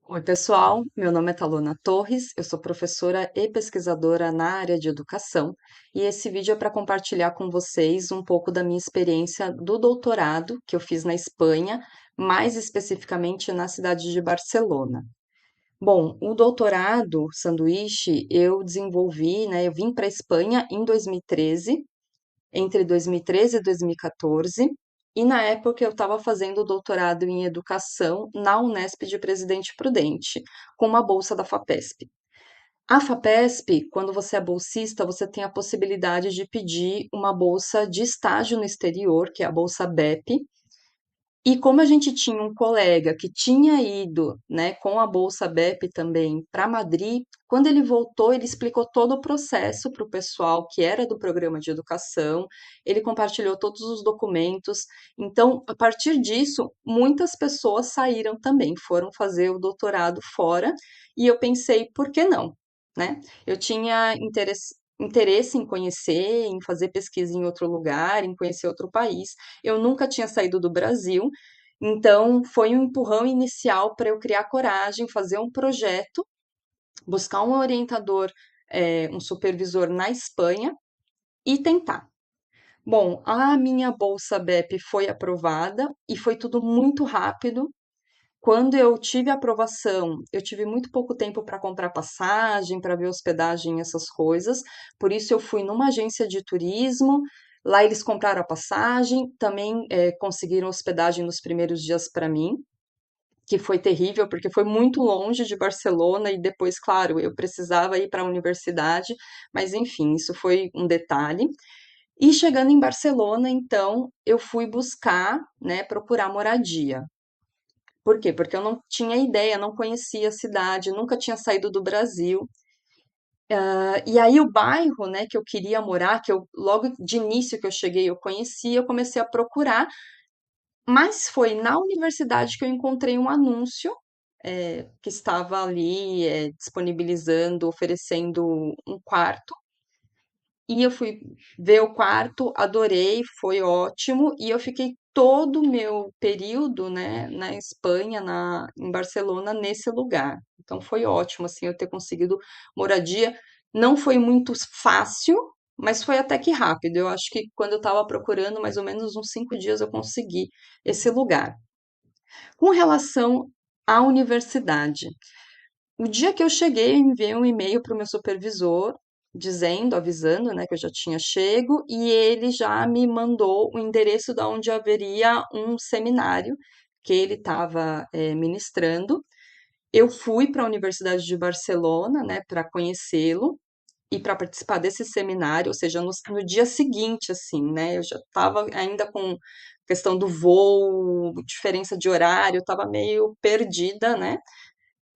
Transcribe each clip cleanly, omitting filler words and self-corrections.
Oi, pessoal. Meu nome é Talona Torres, eu sou professora e pesquisadora na área de educação, e esse vídeo é para compartilhar com vocês um pouco da minha experiência do doutorado que eu fiz na Espanha, mais especificamente na cidade de Barcelona. Bom, o doutorado sanduíche eu desenvolvi, né? Eu vim para a Espanha em 2013, entre 2013 e 2014, e na época eu estava fazendo doutorado em educação na Unesp de Presidente Prudente, com uma bolsa da FAPESP. A FAPESP, quando você é bolsista, você tem a possibilidade de pedir uma bolsa de estágio no exterior, que é a bolsa BEP, e como a gente tinha um colega que tinha ido, né, com a bolsa BEP também para Madrid, quando ele voltou, ele explicou todo o processo para o pessoal que era do programa de educação, ele compartilhou todos os documentos. Então, a partir disso, muitas pessoas saíram também, foram fazer o doutorado fora, e eu pensei, por que não? Né? Eu tinha interesse em conhecer, em fazer pesquisa em outro lugar, em conhecer outro país. Eu nunca tinha saído do Brasil, então foi um empurrão inicial para eu criar coragem, fazer um projeto, buscar um orientador, um supervisor na Espanha e tentar. Bom, a minha bolsa BEP foi aprovada e foi tudo muito rápido. Quando eu tive a aprovação, eu tive muito pouco tempo para comprar passagem, para ver hospedagem, essas coisas. Por isso, eu fui numa agência de turismo. Lá eles compraram a passagem, também conseguiram hospedagem nos primeiros dias para mim, que foi terrível, porque foi muito longe de Barcelona e depois, claro, eu precisava ir para a universidade, mas enfim, isso foi um detalhe. E chegando em Barcelona, então, eu fui buscar, né, procurar moradia. Por quê? Porque eu não tinha ideia, não conhecia a cidade, nunca tinha saído do Brasil. E aí o bairro, né, que eu queria morar, que eu logo de início que eu cheguei eu conhecia, eu comecei a procurar, mas foi na universidade que eu encontrei um anúncio que estava ali disponibilizando, oferecendo um quarto. E eu fui ver o quarto, adorei, foi ótimo, e eu fiquei todo o meu período, né, na Espanha, em Barcelona, nesse lugar. Então foi ótimo, assim, eu ter conseguido moradia. Não foi muito fácil, mas foi até que rápido. Eu acho que quando eu estava procurando, mais ou menos uns 5 dias eu consegui esse lugar. Com relação à universidade, o dia que eu cheguei, eu enviei um e-mail para o meu supervisor, dizendo, avisando, né, que eu já tinha chego, e ele já me mandou o endereço da onde haveria um seminário que ele estava ministrando. Eu fui para a Universidade de Barcelona, né, para conhecê-lo e para participar desse seminário, ou seja, no dia seguinte, assim, né, eu já estava ainda com questão do voo, diferença de horário, eu estava meio perdida, né?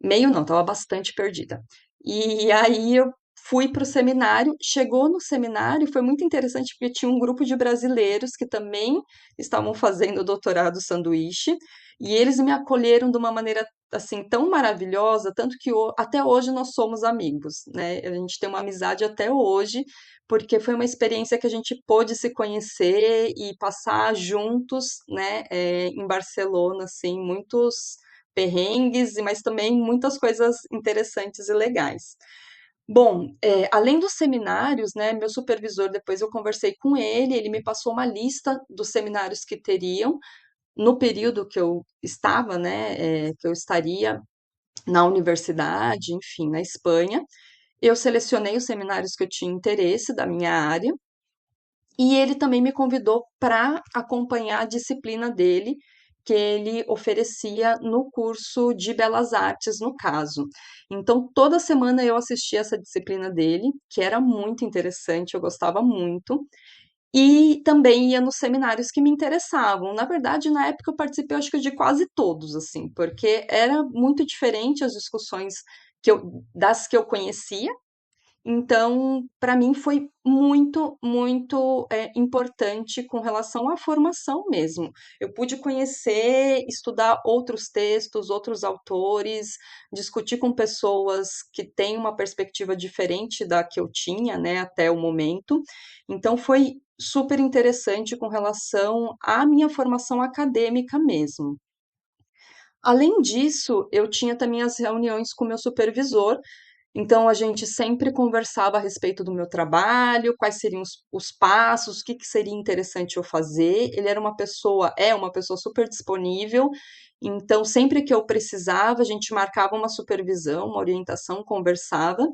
Meio não, estava bastante perdida. E aí eu fui para o seminário, chegou no seminário, foi muito interessante porque tinha um grupo de brasileiros que também estavam fazendo o doutorado sanduíche, e eles me acolheram de uma maneira assim tão maravilhosa, tanto que até hoje nós somos amigos, né? A gente tem uma amizade até hoje, porque foi uma experiência que a gente pôde se conhecer e passar juntos, né, em Barcelona, assim, muitos perrengues, mas também muitas coisas interessantes e legais. Bom, além dos seminários, né, meu supervisor, depois eu conversei com ele, ele me passou uma lista dos seminários que teriam no período que eu estava, né, que eu estaria na universidade, enfim, na Espanha. Eu selecionei os seminários que eu tinha interesse da minha área e ele também me convidou para acompanhar a disciplina dele, que ele oferecia no curso de Belas Artes, no caso. Então, toda semana eu assistia essa disciplina dele, que era muito interessante, eu gostava muito. E também ia nos seminários que me interessavam. Na verdade, na época eu participei, acho que de quase todos, assim, porque era muito diferente as discussões das que eu conhecia, então, para mim foi muito, muito importante com relação à formação mesmo. Eu pude conhecer, estudar outros textos, outros autores, discutir com pessoas que têm uma perspectiva diferente da que eu tinha, né, até o momento. Então, foi super interessante com relação à minha formação acadêmica mesmo. Além disso, eu tinha também as reuniões com o meu supervisor, então a gente sempre conversava a respeito do meu trabalho, quais seriam os passos, o que que seria interessante eu fazer. Ele era uma pessoa, é uma pessoa super disponível, então sempre que eu precisava, a gente marcava uma supervisão, uma orientação, conversava,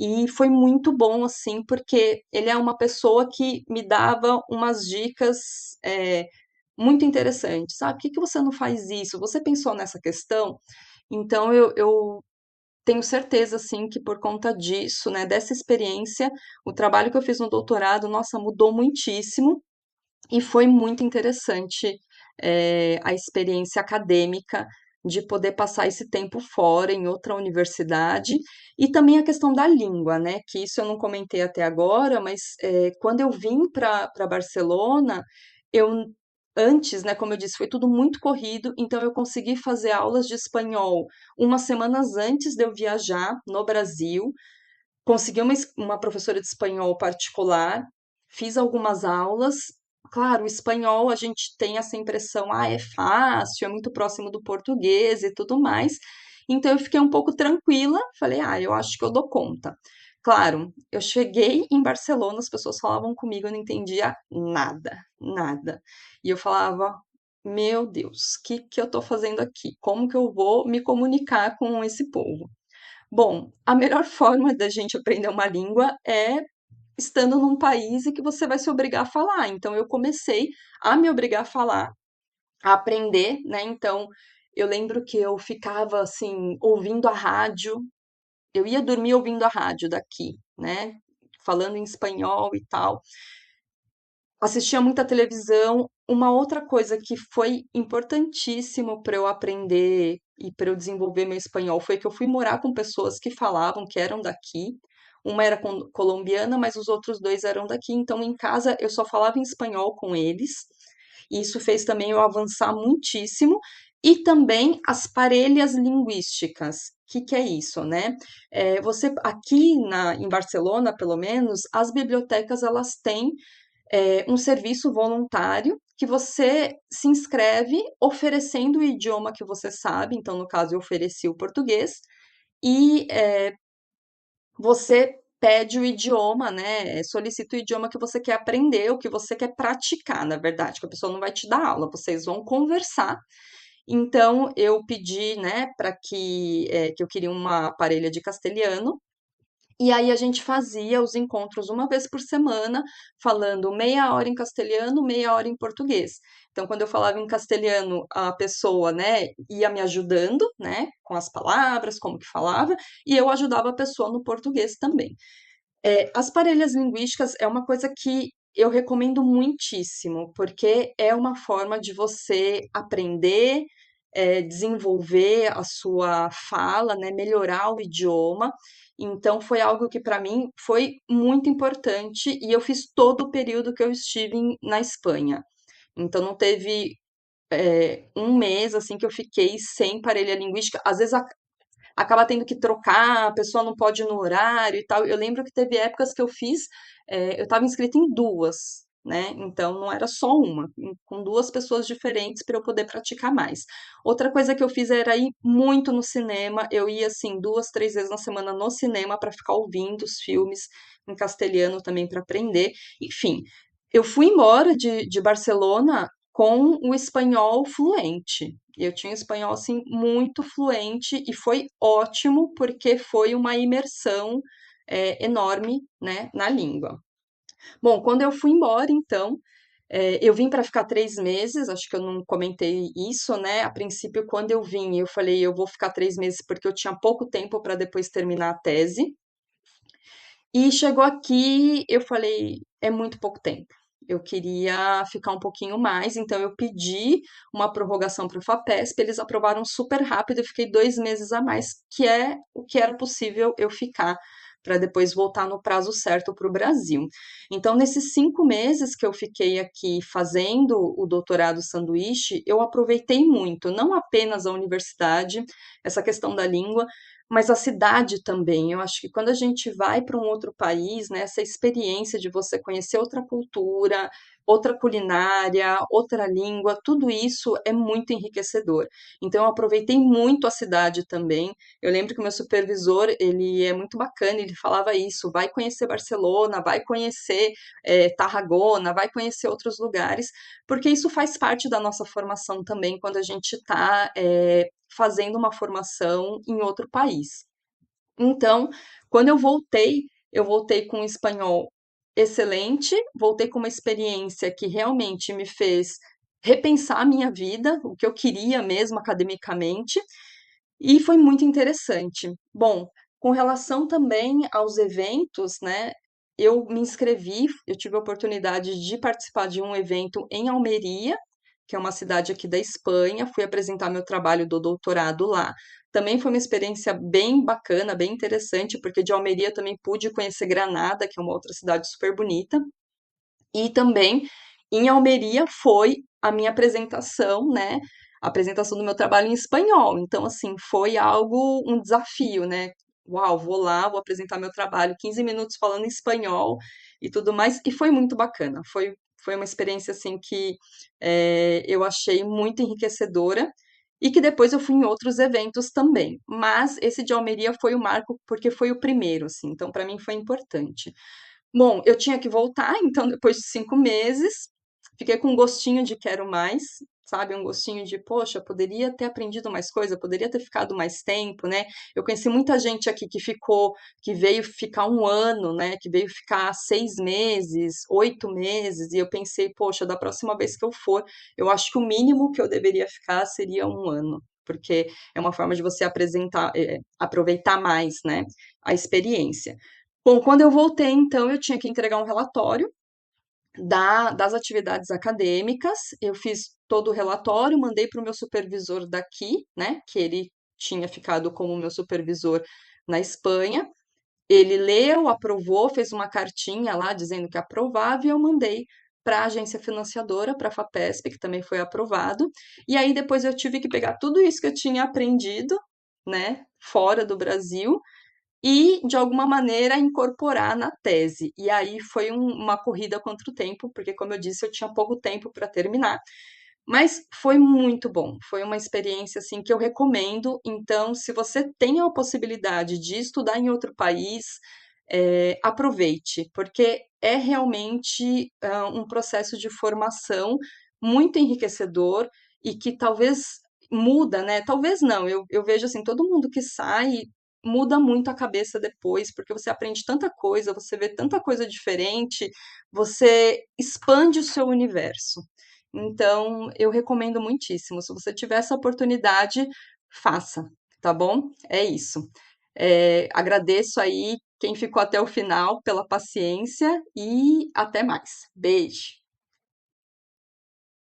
e foi muito bom assim, porque ele é uma pessoa que me dava umas dicas muito interessantes, sabe? Por que que você não faz isso? Você pensou nessa questão? Então eu tenho certeza, assim, que por conta disso, né, dessa experiência, o trabalho que eu fiz no doutorado, nossa, mudou muitíssimo e foi muito interessante, a experiência acadêmica de poder passar esse tempo fora, em outra universidade, e também a questão da língua, né, que isso eu não comentei até agora, mas, quando eu vim para Barcelona, eu antes, né, como eu disse, foi tudo muito corrido, então eu consegui fazer aulas de espanhol umas semanas antes de eu viajar no Brasil, consegui uma professora de espanhol particular, fiz algumas aulas. Claro, o espanhol a gente tem essa impressão, é fácil, é muito próximo do português e tudo mais. Então eu fiquei um pouco tranquila, falei, eu acho que eu dou conta. Claro, eu cheguei em Barcelona, as pessoas falavam comigo, eu não entendia nada, nada. E eu falava, meu Deus, o que que eu tô fazendo aqui? Como que eu vou me comunicar com esse povo? Bom, a melhor forma da gente aprender uma língua é estando num país e que você vai se obrigar a falar. Então, eu comecei a me obrigar a falar, a aprender, né? Então, eu lembro que eu ficava assim, ouvindo a rádio, eu ia dormir ouvindo a rádio daqui, né? Falando em espanhol e tal. Assistia muita televisão. Uma outra coisa que foi importantíssimo para eu aprender e para eu desenvolver meu espanhol foi que eu fui morar com pessoas que falavam, que eram daqui. Uma era colombiana, mas os outros dois eram daqui. Então, em casa, eu só falava em espanhol com eles. E isso fez também eu avançar muitíssimo. E também as parelhas linguísticas. O que, que é isso, né? Você aqui em Barcelona, pelo menos, as bibliotecas elas têm um serviço voluntário que você se inscreve oferecendo o idioma que você sabe, então, no caso, eu ofereci o português, e você pede o idioma, né? Solicita o idioma que você quer aprender, o que você quer praticar, na verdade, que a pessoa não vai te dar aula, vocês vão conversar. Então, eu pedi, né, para que eu queria uma parelha de castelhano, e aí a gente fazia os encontros uma vez por semana, falando meia hora em castelhano, meia hora em português. Então, quando eu falava em castelhano, a pessoa, né, ia me ajudando, né, com as palavras, como que falava, e eu ajudava a pessoa no português também. As parelhas linguísticas é uma coisa que eu recomendo muitíssimo, porque é uma forma de você aprender, desenvolver a sua fala, né, melhorar o idioma. Então, foi algo que para mim foi muito importante e eu fiz todo o período que eu estive na Espanha. Então, não teve um mês assim que eu fiquei sem parelha linguística. Às vezes acaba tendo que trocar, a pessoa não pode ir no horário e tal. Eu lembro que teve épocas que eu fiz, eu estava inscrita em duas, né? Então não era só uma, com duas pessoas diferentes para eu poder praticar mais. Outra coisa que eu fiz era ir muito no cinema. Eu ia assim duas, três vezes na semana no cinema para ficar ouvindo os filmes em castelhano também para aprender. Enfim, eu fui embora de Barcelona com o espanhol fluente. Eu tinha um espanhol assim muito fluente e foi ótimo porque foi uma imersão enorme, né, na língua. Bom, quando eu fui embora, então, eu vim para ficar 3 meses. Acho que eu não comentei isso, né? A princípio, quando eu vim, eu falei, eu vou ficar 3 meses porque eu tinha pouco tempo para depois terminar a tese. E chegou aqui, eu falei, é muito pouco tempo. Eu queria ficar um pouquinho mais, então eu pedi uma prorrogação para o FAPESP, eles aprovaram super rápido, eu fiquei 2 meses a mais, que é o que era possível eu ficar, para depois voltar no prazo certo para o Brasil. Então, nesses 5 meses que eu fiquei aqui fazendo o doutorado sanduíche, eu aproveitei muito, não apenas a universidade, essa questão da língua, mas a cidade também. Eu acho que quando a gente vai para um outro país, né, essa experiência de você conhecer outra cultura, outra culinária, outra língua, tudo isso é muito enriquecedor. Então, eu aproveitei muito a cidade também. Eu lembro que o meu supervisor, ele é muito bacana, ele falava isso, vai conhecer Barcelona, vai conhecer Tarragona, vai conhecer outros lugares, porque isso faz parte da nossa formação também quando a gente está fazendo uma formação em outro país. Então, quando eu voltei com um espanhol excelente, voltei com uma experiência que realmente me fez repensar a minha vida, o que eu queria mesmo academicamente, e foi muito interessante. Bom, com relação também aos eventos, né? Eu me inscrevi, eu tive a oportunidade de participar de um evento em Almeria, que é uma cidade aqui da Espanha, fui apresentar meu trabalho do doutorado lá. Também foi uma experiência bem bacana, bem interessante, porque de Almeria eu também pude conhecer Granada, que é uma outra cidade super bonita. E também em Almeria foi a minha apresentação, né? A apresentação do meu trabalho em espanhol. Então, assim, foi algo, um desafio, né? Uau, vou lá, vou apresentar meu trabalho, 15 minutos falando em espanhol e tudo mais. E foi muito bacana. Foi uma experiência, assim, que eu achei muito enriquecedora. E que depois eu fui em outros eventos também. Mas esse de Almeria foi o marco, porque foi o primeiro, assim. Então, para mim foi importante. Bom, eu tinha que voltar, então depois de 5 meses, fiquei com um gostinho de quero mais, sabe? Um gostinho de, poxa, poderia ter aprendido mais coisa, poderia ter ficado mais tempo, né? Eu conheci muita gente aqui que ficou, que veio ficar um ano, né? Que veio ficar 6 meses, 8 meses, e eu pensei, poxa, da próxima vez que eu for, eu acho que o mínimo que eu deveria ficar seria um ano. Porque é uma forma de você aproveitar mais, né, a experiência. Bom, quando eu voltei, então, eu tinha que entregar um relatório das atividades acadêmicas. Eu fiz todo o relatório, mandei para o meu supervisor daqui, né, que ele tinha ficado como meu supervisor na Espanha. Ele leu, aprovou, fez uma cartinha lá dizendo que aprovava e eu mandei para a agência financiadora, para a FAPESP, que também foi aprovado. E aí depois eu tive que pegar tudo isso que eu tinha aprendido, né, fora do Brasil e, de alguma maneira, incorporar na tese. E aí foi uma corrida contra o tempo, porque, como eu disse, eu tinha pouco tempo para terminar. Mas foi muito bom, foi uma experiência assim que eu recomendo. Então, se você tem a possibilidade de estudar em outro país, aproveite, porque é realmente um processo de formação muito enriquecedor e que talvez muda, né? Talvez não, eu vejo assim, todo mundo que sai muda muito a cabeça depois, porque você aprende tanta coisa, você vê tanta coisa diferente, você expande o seu universo. Então, eu recomendo muitíssimo. Se você tiver essa oportunidade, faça, tá bom? É isso. Agradeço aí quem ficou até o final pela paciência e até mais. Beijo!